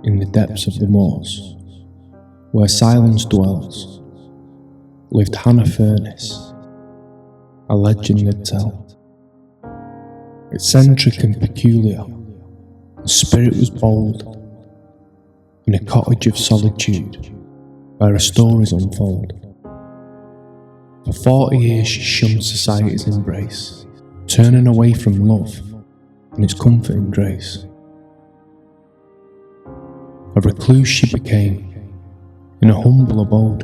in the depths of the moors, where silence dwells, lived Hannah Furniss, a legend they'd tell. Eccentric and peculiar, her spirit was bold, in a cottage of solitude, where her stories unfold. For 40 years she shunned society's embrace, turning away from love and its comforting grace. A recluse she became, in a humble abode,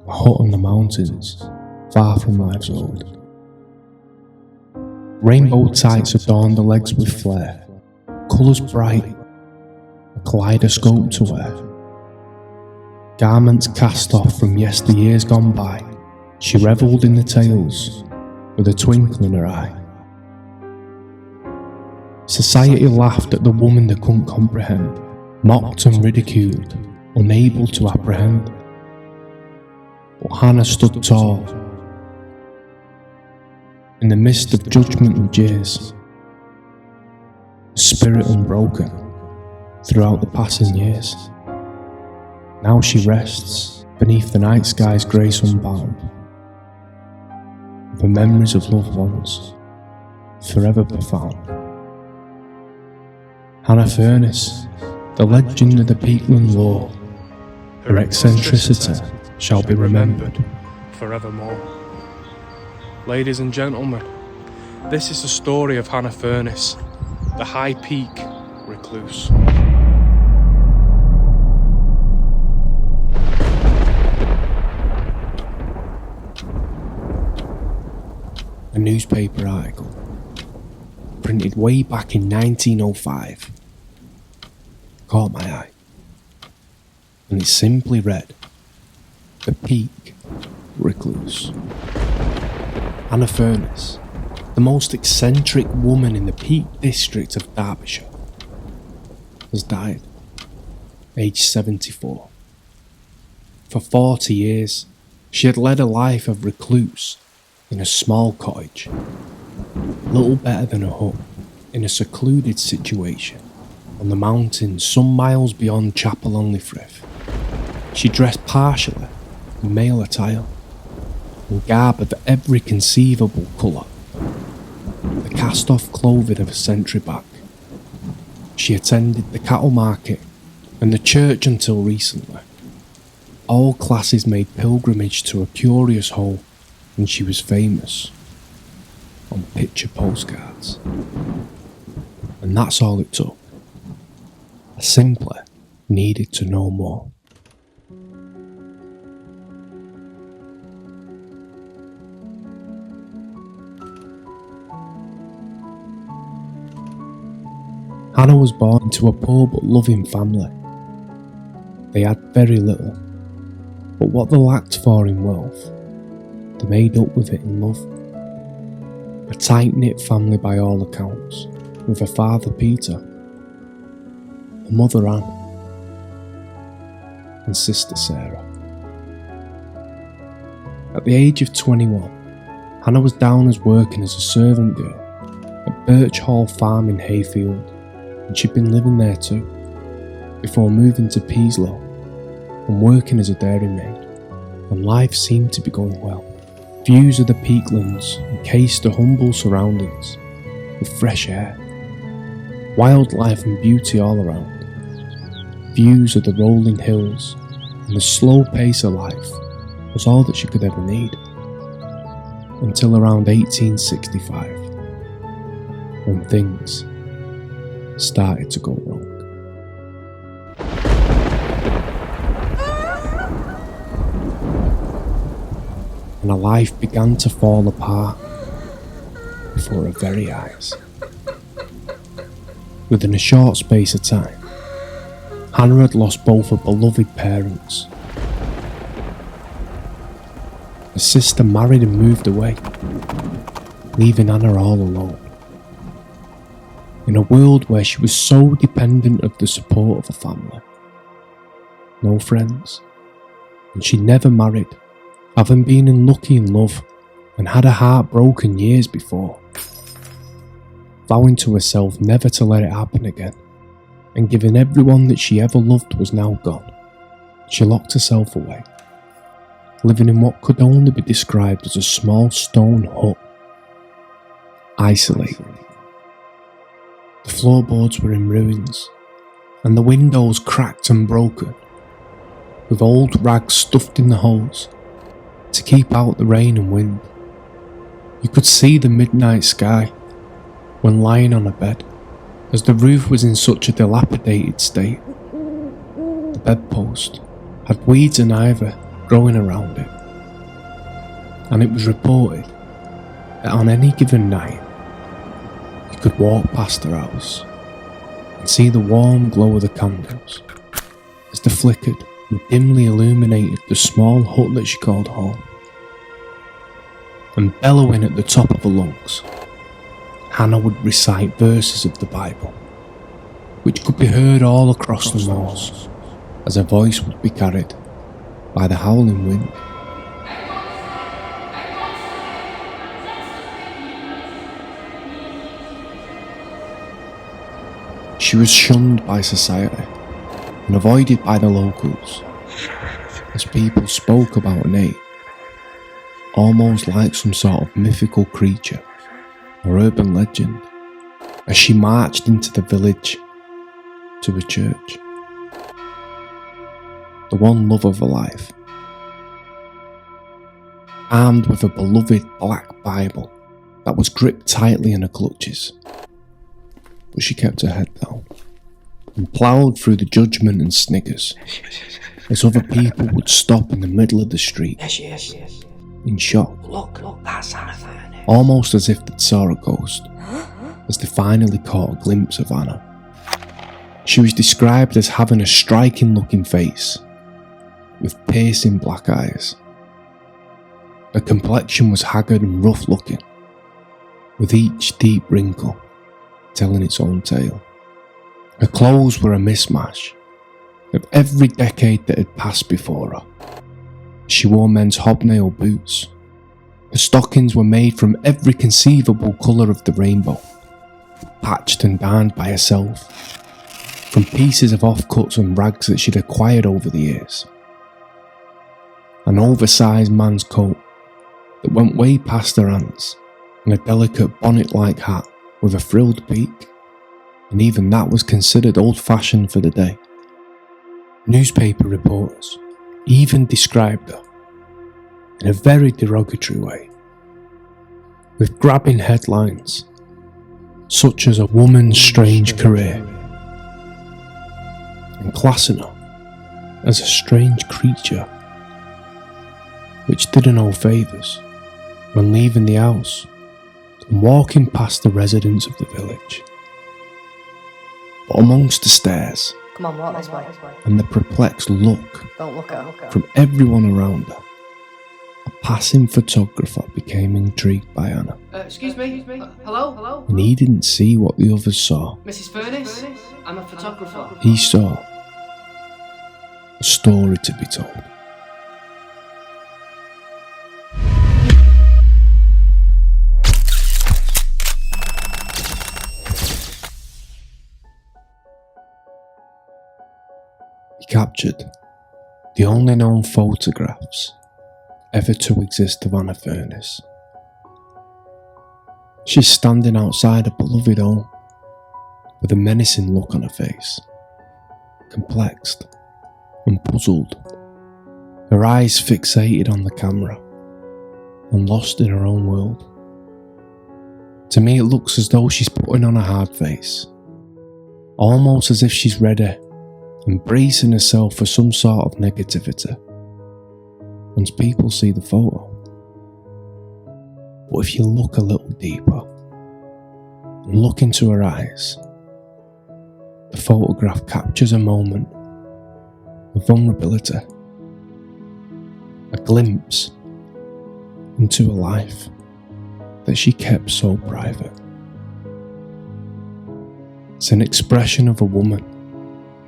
a hut on the mountains, far from life's road. Rainbow tights adorned her legs with flair, colours bright, a kaleidoscope to wear. Garments cast off from yesteryears gone by, she revelled in the tales, with a twinkle in her eye. Society laughed at the woman they couldn't comprehend, mocked and ridiculed, unable to apprehend. But Hannah stood tall, in the midst of judgment and jeers, a spirit unbroken throughout the passing years. Now she rests beneath the night sky's grace unbound, the memories of loved ones forever profound. Hannah Furniss, the legend of the peakland lore, her eccentricity shall be remembered forevermore. Ladies and gentlemen, this is the story of Hannah Furniss, the High Peak Recluse. A newspaper article, printed way back in 1905, caught my eye, and it simply read, "The Peak Recluse." Hannah Furniss, the most eccentric woman in the Peak District of Derbyshire, has died, aged 74. For 40 years, she had led a life of recluse in a small cottage, little better than a hut, in a secluded situation on the mountains some miles beyond Chapel-on-Frith. She dressed partially in male attire, and garb of every conceivable colour, the cast-off clothing of a century back. She attended the cattle market and the church until recently. All classes made pilgrimage to a curious hole, and she was famous on picture postcards. And that's all it took. I simply needed to know more. Hannah was born into a poor but loving family. They had very little, but what they lacked for in wealth, they made up with it in love. A tight-knit family by all accounts, with a father Peter, a mother Anne, and sister Sarah. At the age of 21, Hannah was down as working as a servant girl at Birch Hall Farm in Hayfield, and she'd been living there too, before moving to Peaslow and working as a dairymaid, and life seemed to be going well. Views of the peaklands encased the humble surroundings with fresh air, wildlife and beauty all around. Views of the rolling hills and the slow pace of life was all that she could ever need, until around 1865, when things started to go wrong. And her life began to fall apart before her very eyes. Within a short space of time, Hannah had lost both her beloved parents. Her sister married and moved away, leaving Hannah all alone. In a world where she was so dependent of the support of her family. No friends, and she never married, having been unlucky in love and had her heart broken years before, vowing to herself never to let it happen again. and given everyone that she ever loved was now gone, she locked herself away, living in what could only be described as a small stone hut, isolated. The floorboards were in ruins, and the windows cracked and broken, with old rags stuffed in the holes to keep out the rain and wind. You could see the midnight sky when lying on a bed, as the roof was in such a dilapidated state. The bedpost had weeds and ivy growing around it, and it was reported that on any given night you could walk past her house and see the warm glow of the candles as they flickered and dimly illuminated the small hut that she called home. And bellowing at the top of her lungs, Hannah would recite verses of the Bible, which could be heard all across the moors, as her voice would be carried by the howling wind. She was shunned by society and avoided by the locals, as people spoke about her name, almost like some sort of mythical creature or urban legend, as she marched into the village to a church, the one love of her life. Armed with a beloved black Bible that was gripped tightly in her clutches, but she kept her head down and ploughed through the judgment and sniggers as other people would stop in the middle of the street in shock, Look, that's Hannah. almost as if they saw a ghost, as they finally caught a glimpse of Hannah. She was described as having a striking looking face with piercing black eyes. Her complexion was haggard and rough looking, with each deep wrinkle telling its own tale. Her clothes were a mismatch of every decade that had passed before her. She wore men's hobnail boots. Her stockings were made from every conceivable colour of the rainbow, patched and darned by herself, from pieces of offcuts and rags that she'd acquired over the years. An oversized man's coat that went way past her hands, and a delicate bonnet-like hat with a frilled peak, and even that was considered old-fashioned for the day. Newspaper reporters even described her in a very derogatory way, with grabbing headlines such as "A Woman's Strange Career," and classing her as a strange creature which did her no favours when leaving the house and walking past the residents of the village. But amongst the stares Come on, walk this way. and the perplexed look Don't look at her. from everyone around her, a passing photographer became intrigued by Hannah, Excuse me? Hello? and he didn't see what the others saw. Mrs. Furniss? I'm a photographer. He saw a story to be told. He captured the only known photographs ever to exist of Hannah Furniss. She's standing outside her beloved home with a menacing look on her face, complexed and puzzled, her eyes fixated on the camera and lost in her own world. To me, it looks as though she's putting on a hard face, almost as if she's ready and bracing herself for some sort of negativity once people see the photo. But if you look a little deeper and look into her eyes, the photograph captures a moment of vulnerability, a glimpse into a life that she kept so private. It's an expression of a woman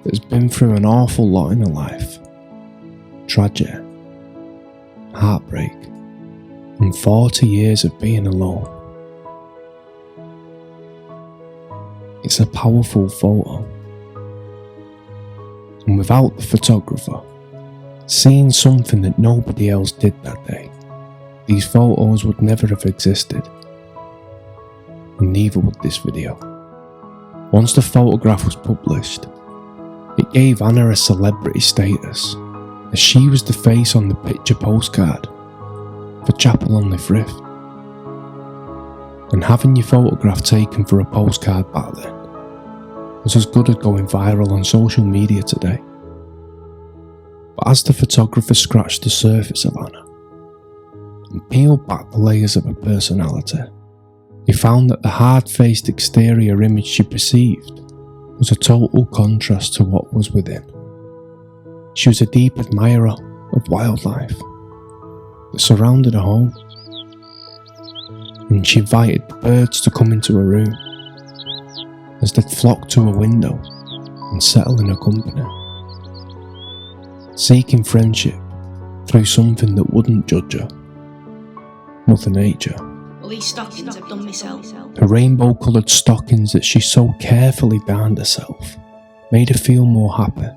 that's been through an awful lot in her life: tragedy, heartbreak, and 40 years of being alone. It's a powerful photo And without the photographer, seeing something that nobody else did that day, these photos would never have existed. And neither would this video. Once the photograph was published, it gave Anna a celebrity status, as she was the face on the picture postcard for Chapel on the Thrift. And having your photograph taken for a postcard back then was as good as going viral on social media today. But as the photographer scratched the surface of Anna and peeled back the layers of her personality, he found that the hard-faced exterior image she perceived was a total contrast to what was within. She was a deep admirer of wildlife that surrounded her home, and she invited the birds to come into her room as they'd flock to her window and settle in her company, seeking friendship through something that wouldn't judge her, Mother Nature. Well, these stockings I've done myself. The rainbow-coloured stockings that she so carefully darned herself made her feel more happy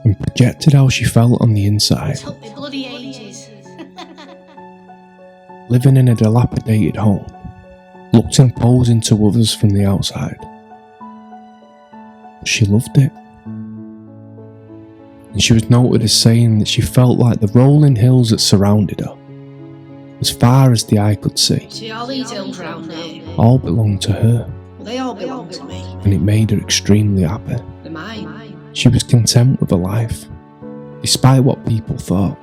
and projected how she felt on the inside. It's helped me bloody ages. Living in a dilapidated home looked imposing to others from the outside, but she loved it. And she was noted as saying that she felt like the rolling hills that surrounded her, as far as the eye could see, See all these hills round here? all belonged to her, Well, they all belong to me. and it made her extremely happy. They're mine. She was content with her life, despite what people thought,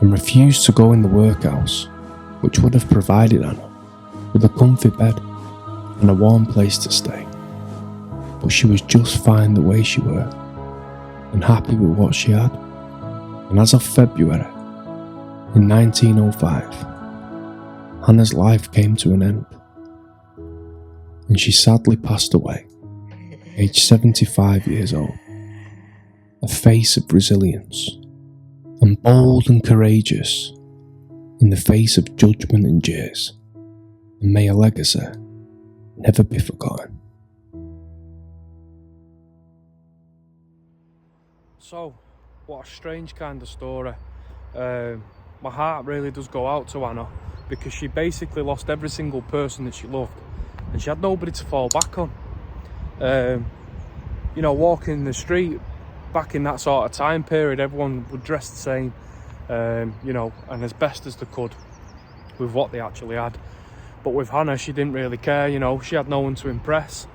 and refused to go in the workhouse, which would have provided Anna with a comfy bed and a warm place to stay. But she was just fine the way she were, and happy with what she had. And as of February, in 1905, Hannah's life came to an end, and she sadly passed away, aged 75 years old, a face of resilience, and bold and courageous in the face of judgment and jeers, and may her legacy never be forgotten. So, what a strange kind of story. My heart really does go out to Anna, because she basically lost every single person that she loved, and she had nobody to fall back on. You know, walking the street back in that sort of time period, everyone would dress the same, you know, and as best as they could with what they actually had. But with Hannah, she didn't really care, you know, she had no one to impress.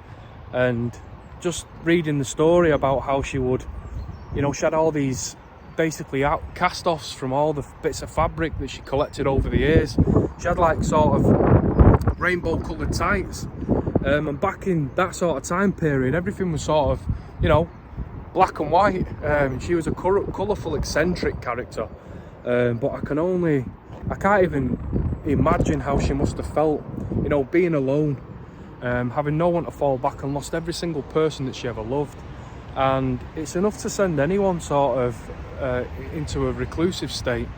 And just reading the story about how she would, you know, she had all these basically cast-offs from all the bits of fabric that she collected over the years. She had like sort of rainbow coloured tights, and back in that sort of time period, everything was sort of, you know, black and white. She was a colourful, eccentric character, but I can't even imagine how she must have felt, you know, being alone, having no one to fall back on, lost every single person that she ever loved. And it's enough to send anyone sort of into a reclusive state.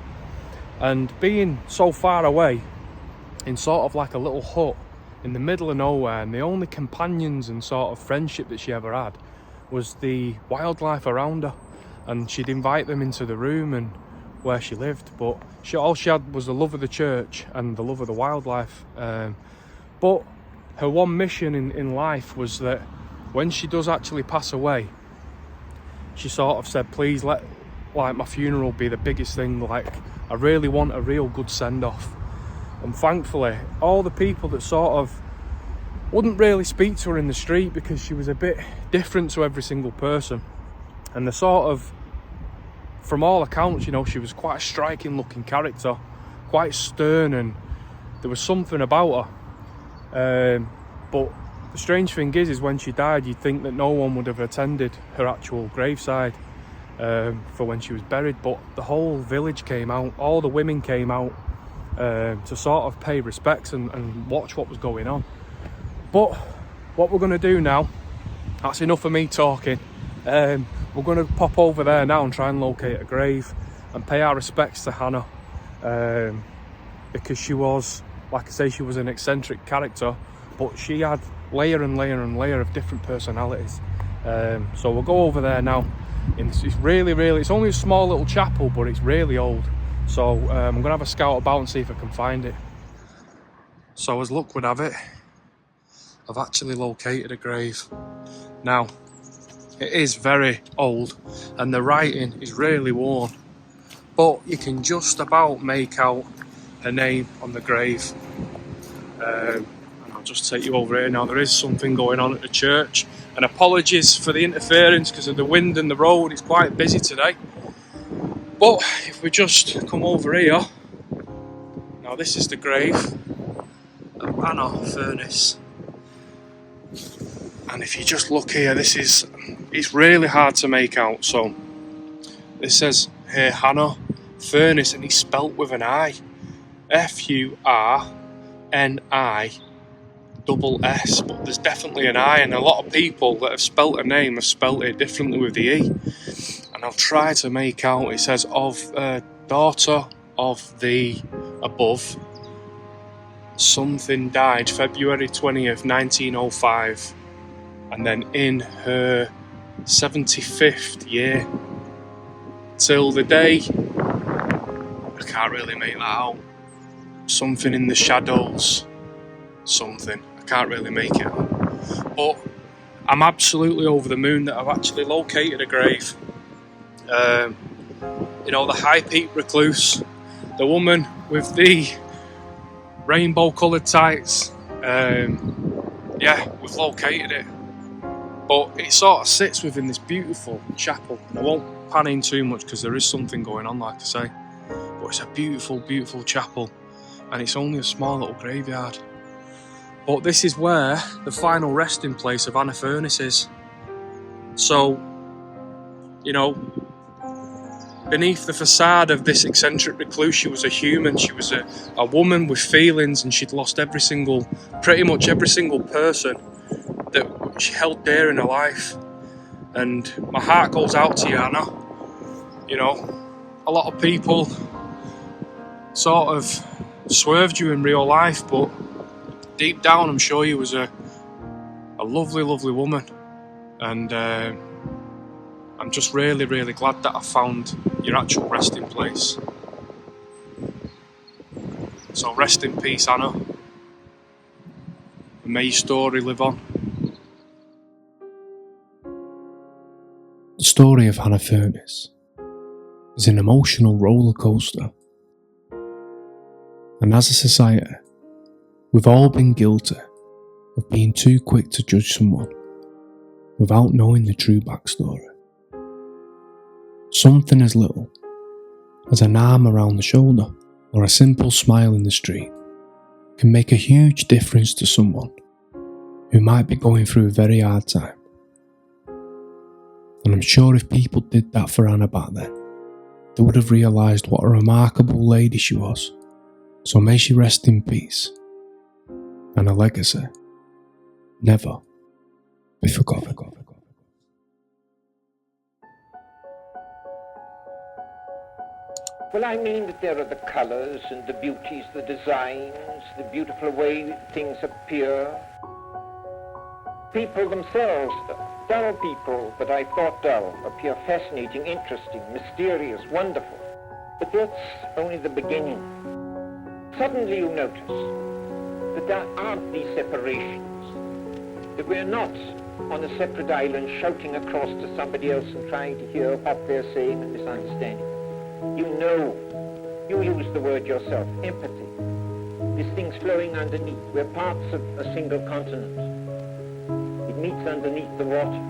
And being so far away in sort of like a little hut in the middle of nowhere, and the only companions and sort of friendship that she ever had was the wildlife around her. And she'd invite them into the room and where she lived, but all she had was the love of the church and the love of the wildlife. But her one mission in life was that when she does actually pass away, she sort of said, please let like my funeral be the biggest thing, like I really want a real good send-off. And thankfully all the people that sort of wouldn't really speak to her in the street, because she was a bit different to every single person, and the sort of, from all accounts, you know, she was quite a striking looking character, quite stern, and there was something about her. But the strange thing is when she died, you'd think that no one would have attended her actual graveside for when she was buried, but the whole village came out, all the women came out to sort of pay respects and watch what was going on. But what we're going to do now, that's enough of me talking. We're going to pop over there now and try and locate a grave and pay our respects to Hannah, because she was, like I say, she was an eccentric character, but she had layer and layer and layer of different personalities, So we'll go over there now. It's really, it's only a small little chapel, but it's really old. So I'm going to have a scout about and see if I can find it. So as luck would have it, I've actually located a grave. Now, it is very old and the writing is really worn, but you can just about make out her name on the grave. And I'll just take you over here now. There is something going on at the church, and apologies for the interference because of the wind and the road. It's quite busy today. But if we just come over here, now this is the grave of Furniss. And if you just look here, it's really hard to make out. So it says here Hannah Furniss, and he's spelt with an I. Furniss, but there's definitely an I, and a lot of people that have spelt a name have spelt it differently with the E. And I'll try to make out, it says of daughter of the above, something died February 20th, 1905, and then in her 75th year, till the day, I can't really make that out, something in the shadows, something, I can't really make it out. But I'm absolutely over the moon that I've actually located a grave. You know, the high peak recluse, the woman with the rainbow coloured tights. Yeah, we've located it. But it sort of sits within this beautiful chapel. And I won't pan in too much because there is something going on, like I say. But it's a beautiful, beautiful chapel. And it's only a small little graveyard. But this is where the final resting place of Hannah Furniss is. So, you know, beneath the facade of this eccentric recluse, she was a human. She was a woman with feelings, and she'd lost pretty much every single person that she held dear in her life. And my heart goes out to you, Hannah. You know, a lot of people sort of swerved you in real life, but deep down I'm sure you was a lovely, lovely woman. And I'm just really, really glad that I found your actual resting place. So rest in peace, Hannah. And may your story live on. The story of Hannah Furniss is an emotional roller coaster. And as a society, we've all been guilty of being too quick to judge someone without knowing the true backstory. Something as little as an arm around the shoulder or a simple smile in the street can make a huge difference to someone who might be going through a very hard time. And I'm sure if people did that for Hannah back then, they would have realised what a remarkable lady she was. So may she rest in peace, and her legacy never be forgotten. Well, I mean that there are the colours and the beauties, the designs, the beautiful way things appear. People themselves, dull people that I thought dull, appear fascinating, interesting, mysterious, wonderful. But that's only the beginning. Suddenly you notice that there aren't these separations, that we're not on a separate island shouting across to somebody else and trying to hear what they're saying and misunderstanding. You know, you use the word yourself, empathy. This thing's flowing underneath. We're parts of a single continent. It meets underneath the water.